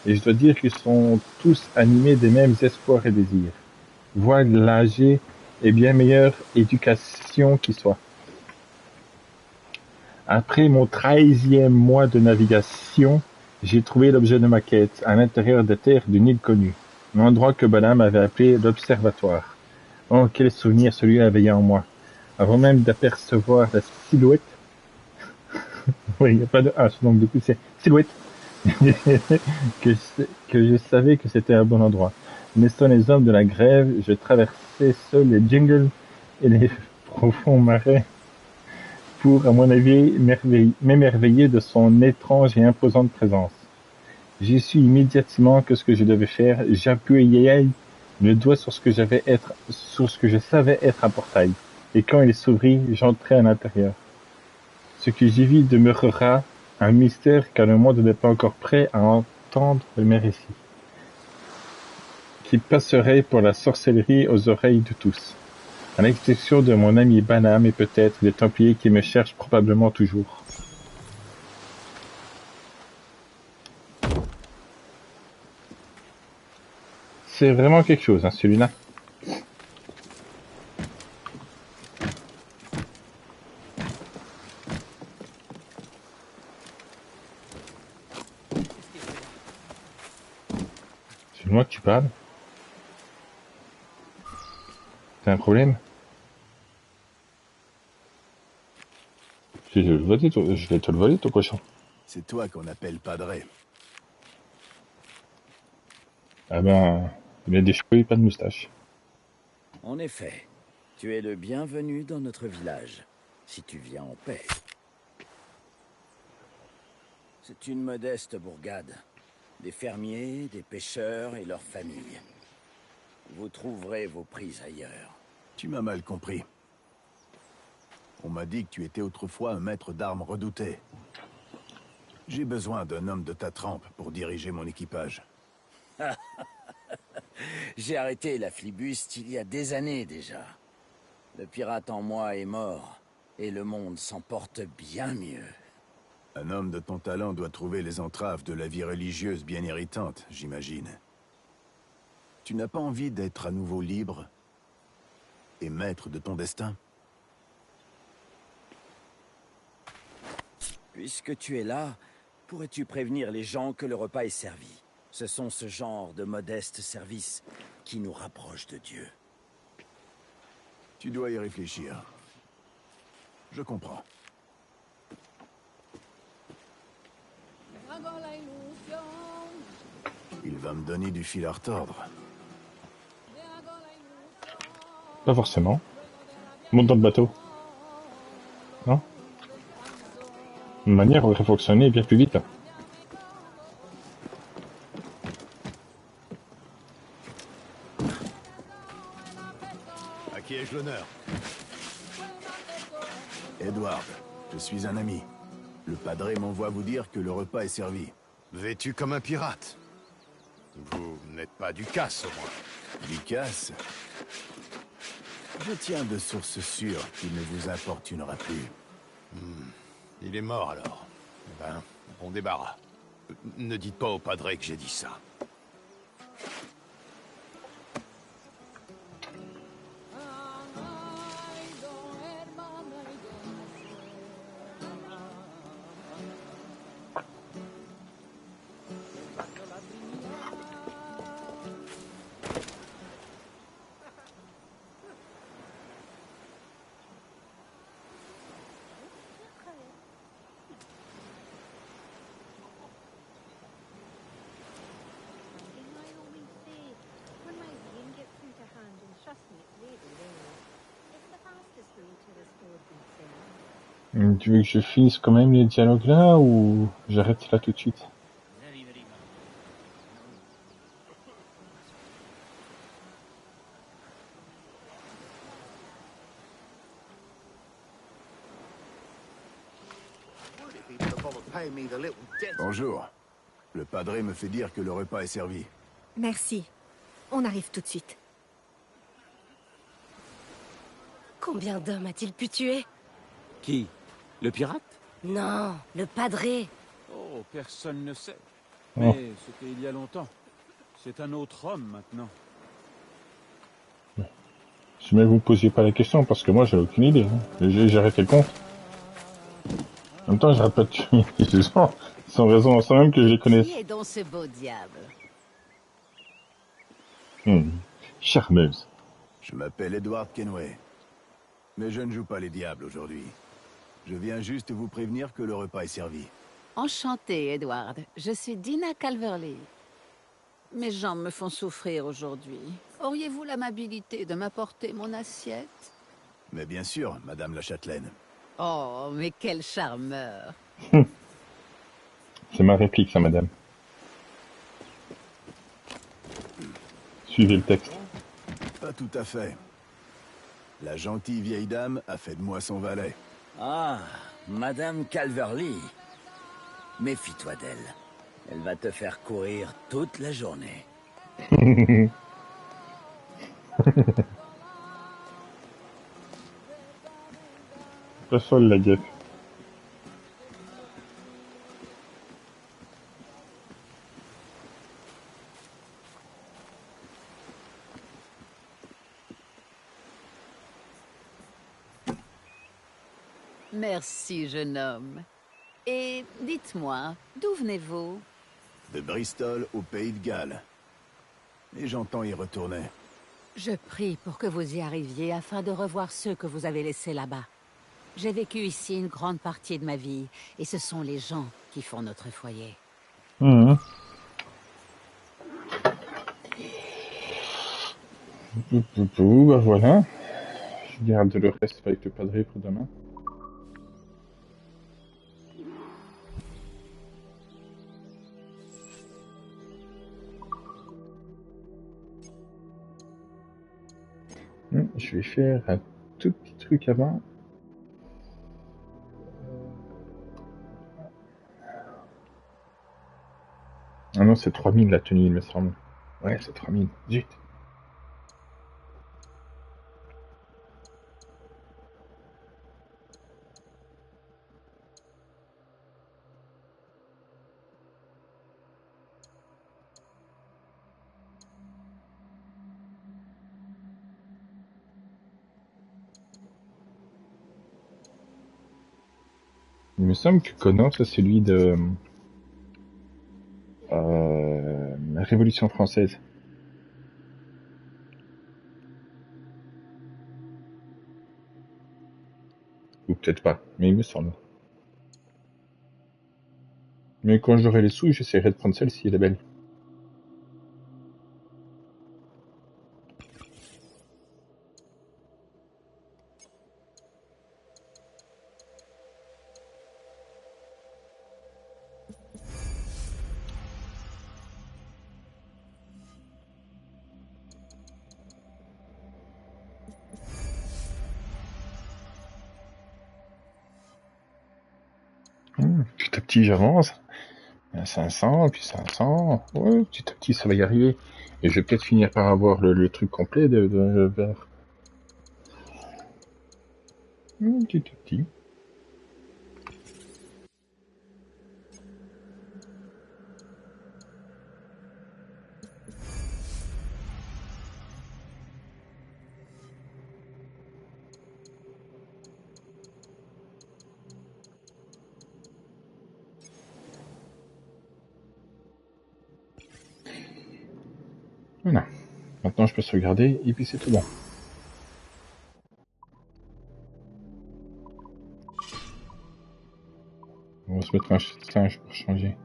et je dois dire qu'ils sont tous animés des mêmes espoirs et désirs. Voyager et bien meilleure éducation qui soit. Après mon 13e mois de navigation, j'ai trouvé l'objet de ma quête, à l'intérieur des terres d'une île connue, l'endroit que Banham avait appelé l'Observatoire. Oh, quel souvenir celui-là éveillé en moi. Avant même d'apercevoir la silhouette, oui, il n'y a pas de H, donc du coup c'est silhouette, que je savais que c'était un bon endroit. Laissant les hommes de la grève, je traversais seul les jungles et les profonds marais pour, à mon avis, m'émerveiller de son étrange et imposante présence. J'ai su immédiatement que ce que je devais faire. J'appuyai le doigt sur ce que je savais être un portail. Et quand il s'ouvrit, j'entrai à l'intérieur. Ce que j'y vis demeurera un mystère car le monde n'est pas encore prêt à entendre mes récits, qui passeraient pour la sorcellerie aux oreilles de tous, à l'exception de mon ami Banham et peut-être des Templiers qui me cherchent probablement toujours. C'est vraiment quelque chose, hein, celui-là. C'est moi que tu parles? T'as un problème? Je vais te le voler, ton cochon. C'est toi qu'on appelle Padre. Ah ben, il a des cheveux et pas de moustache. En effet, tu es le bienvenu dans notre village, si tu viens en paix. C'est une modeste bourgade. Des fermiers, des pêcheurs et leurs familles. Vous trouverez vos prises ailleurs. Tu m'as mal compris. On m'a dit que tu étais autrefois un maître d'armes redouté. J'ai besoin d'un homme de ta trempe pour diriger mon équipage. J'ai arrêté la flibuste il y a des années déjà. Le pirate en moi est mort, et le monde s'en porte bien mieux. Un homme de ton talent doit trouver les entraves de la vie religieuse bien irritante, j'imagine. Tu n'as pas envie d'être à nouveau libre et maître de ton destin? Puisque tu es là, pourrais-tu prévenir les gens que le repas est servi? Ce sont ce genre de modestes services qui nous rapprochent de Dieu. Tu dois y réfléchir. Je comprends. va me donner du fil à retordre. Pas forcément. Monte dans le bateau. Non? Une manière aurait fonctionné bien plus vite. À qui ai-je l'honneur? Edward, je suis un ami. Le padré m'envoie vous dire que le repas est servi. Vêtu comme un pirate. Vous n'êtes pas du casse, au moins. Du casse? Je tiens de sources sûres qu'il ne vous importunera plus. Il est mort, alors. Ben, bon débarras. Ne dites pas au padré que j'ai dit ça. Tu veux que je finisse quand même les dialogues là ou j'arrête là tout de suite? Bonjour. Le padré me fait dire que le repas est servi. Merci. On arrive tout de suite. Combien d'hommes a-t-il pu tuer? Qui? Le pirate? Non, le padré. Oh, personne ne sait. Oh. Mais c'était il y a longtemps. C'est un autre homme maintenant. Mais vous me posiez pas la question parce que moi j'ai aucune idée. J'ai arrêté le compte. En même temps, j'arrête pas de tuer les gens sans raison, sans même que je les connaisse. Qui est donc ce beau diable? Charmeuse. Je m'appelle Edward Kenway. Mais je ne joue pas les diables aujourd'hui. Je viens juste vous prévenir que le repas est servi. Enchanté, Edward. Je suis Dina Calverley. Mes jambes me font souffrir aujourd'hui. Auriez-vous l'amabilité de m'apporter mon assiette? Mais bien sûr, Madame la Châtelaine. Oh, mais quel charmeur! C'est ma réplique, ça, madame. Suivez le texte. Pas tout à fait. La gentille vieille dame a fait de moi son valet. Ah, Madame Calverley. Méfie-toi d'elle. Elle va te faire courir toute la journée. Pas folle, la guêpe. Merci, jeune homme. Et dites-moi, d'où venez-vous? De Bristol au pays de Galles. Et j'entends y retourner. Je prie pour que vous y arriviez afin de revoir ceux que vous avez laissés là-bas. J'ai vécu ici une grande partie de ma vie, et ce sont les gens qui font notre foyer. Bah voilà. Je garde le reste avec le padré pour demain. Je vais faire un tout petit truc avant. Ah non, c'est 3000 la tenue, il me semble. Ouais, c'est 3000. Zut. Il me semble que Conan, c'est celui de la Révolution française. Ou peut-être pas, mais il me semble. Mais quand j'aurai les sous, j'essaierai de prendre celle-ci, elle est belle. Petit à petit, j'avance. 500, puis 500. Ouais, petit à petit, ça va y arriver. Et je vais peut-être finir par avoir le truc complet de verre. Petit à petit. Voilà. Maintenant, je peux sauvegarder et puis c'est tout bon. On va se mettre un singe pour changer.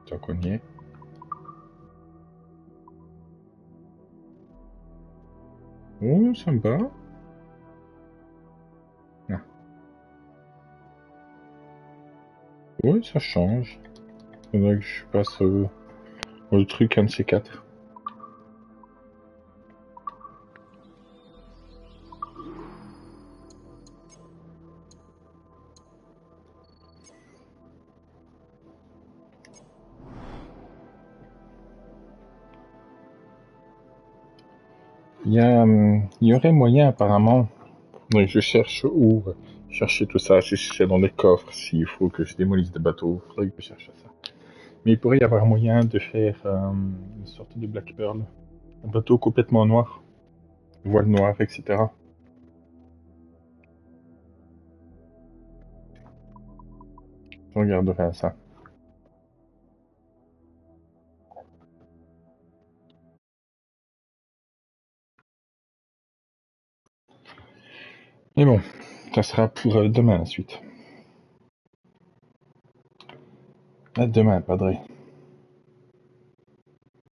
Tant qu'on y est. Oh, sympa. Non. Oui, ça change. Faudrait que je passe au truc un de ces quatre. Il y aurait moyen apparemment. Donc je cherche où chercher tout ça, si c'est dans des coffres, s'il faut que je démolisse des bateaux, il faudrait que je cherche ça. Mais il pourrait y avoir moyen de faire une sorte de Black Pearl. Un bateau complètement noir. Voile noire, etc. Je regarderai à ça. Mais bon, ça sera pour demain la suite. À demain, Padré.